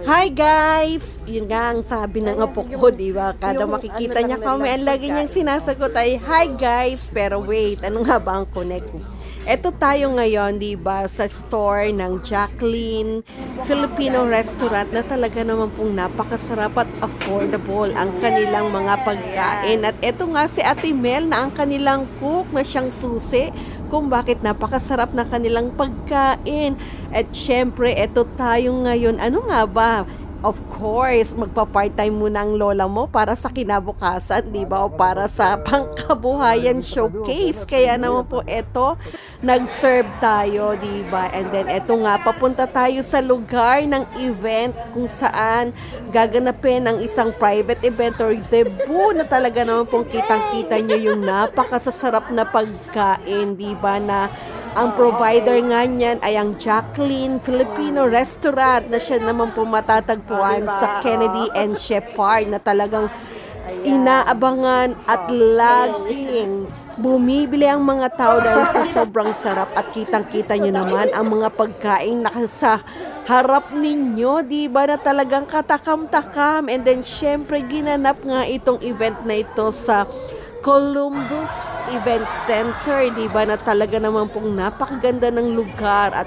Hi guys! Yun nga ang sabi ng apo ko, di ba? Kada makikita niya kami, ang lagi niyang sinasagot ay, Hi guys! Pero wait, ano nga ba ang connect? Eto tayo ngayon, di ba, sa store ng Jacqueline Filipino Restaurant na talaga naman pong napakasarap at affordable ang kanilang mga pagkain. At eto nga si Ate Mel na ang kanilang cook na siyang susi kung bakit napakasarap na kanilang pagkain. At syempre, eto tayo ngayon. Ano nga ba? Of course, magpa-part-time muna ang lola mo para sa kinabukasan, di ba? O para sa pangkabuhayan showcase. Kaya naman po eto, nag-serve tayo, di ba? And then eto nga, papunta tayo sa lugar ng event kung saan gaganapin ang isang private event or debut na talaga naman pong kitang-kita nyo yung napakasasarap na pagkain, di ba? Na ang provider nga niyan ay ang Jacqueline Filipino Restaurant na siya naman po matatagpuan sa Kennedy and Shepherd na talagang inaabangan at laging bumibili ang mga tao dahil sa sobrang sarap at kitang-kita nyo naman ang mga pagkain nasa harap ninyo, di ba, na talagang katakam-takam. And then syempre ginanap nga itong event na ito sa Columbus Event Center, di ba, na talaga naman pong napakaganda ng lugar at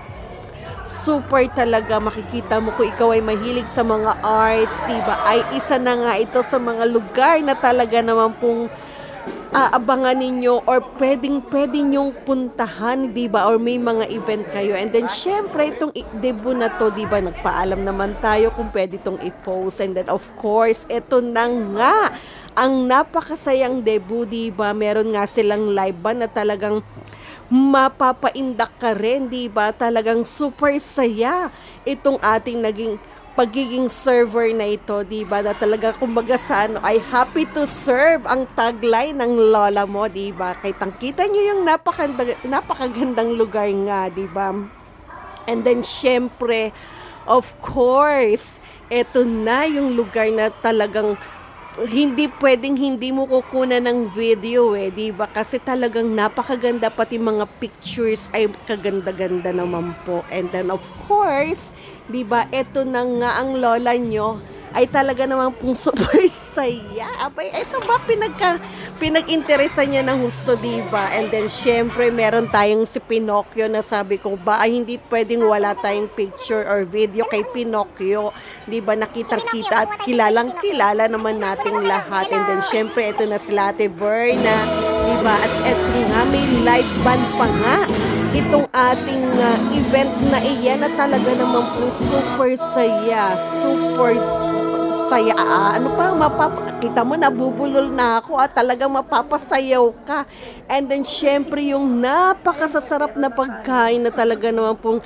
super talaga makikita mo kung ikaw ay mahilig sa mga arts, di ba, ay isa na nga ito sa mga lugar na talaga naman pong aabangan ninyo or pwedeng nyong puntahan, di ba, or may mga event kayo. And then syempre itong debut na to, di ba, nagpaalam naman tayo kung pwede itong i-post. And then of course, ito na nga ang napakasayang debut, di ba? Meron nga silang live band na talagang mapapaindak ka rin, di ba? Talagang super saya itong ating pagiging server na ito, di ba? Na talaga kumbaga sa ano, ay happy to serve ang tagline ng lola mo, di ba? Kitang-kita nyo yung napakagandang lugar nga, di ba? And then syempre, of course, eto na yung lugar na talagang hindi pwedeng hindi mo kukunan ng video di ba? Kasi talagang napakaganda, pati mga pictures ay kaganda-ganda naman po. And then of course, di ba, eto na nga ang lola nyo ay talaga naman pong super saya. Abay, eto ba pinag-interesan niya ng husto, di ba? And then syempre meron tayong si Pinocchio na sabi ko ba ay hindi pwedeng wala tayong picture or video kay Pinocchio, di ba? Nakitang-kita at kilalang-kilala naman nating lahat. And then syempre ito na sila Ate Berna, di ba? At eto nga, may live band pa nga itong ating event na iyan na talaga naman po super saya, super saya. Ano pa, kita mo, nabubulol na ako at talagang mapapasayaw ka. And then syempre yung napakasasarap na pagkain na talaga naman pong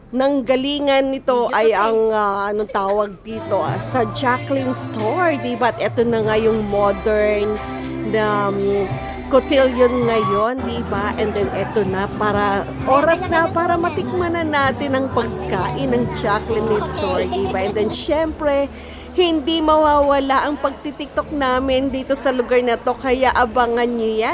nanggalingan nito ay ang anong tawag dito sa Jacqueline Store, di ba? At ito na nga yung modern na cotillion ngayon, di ba? And then eto na, oras na para matikman na natin ang pagkain ng Jacqueline Store, di ba? And then syempre, hindi mawawala ang pagtitiktok namin dito sa lugar na to, kaya abangan nyo yan.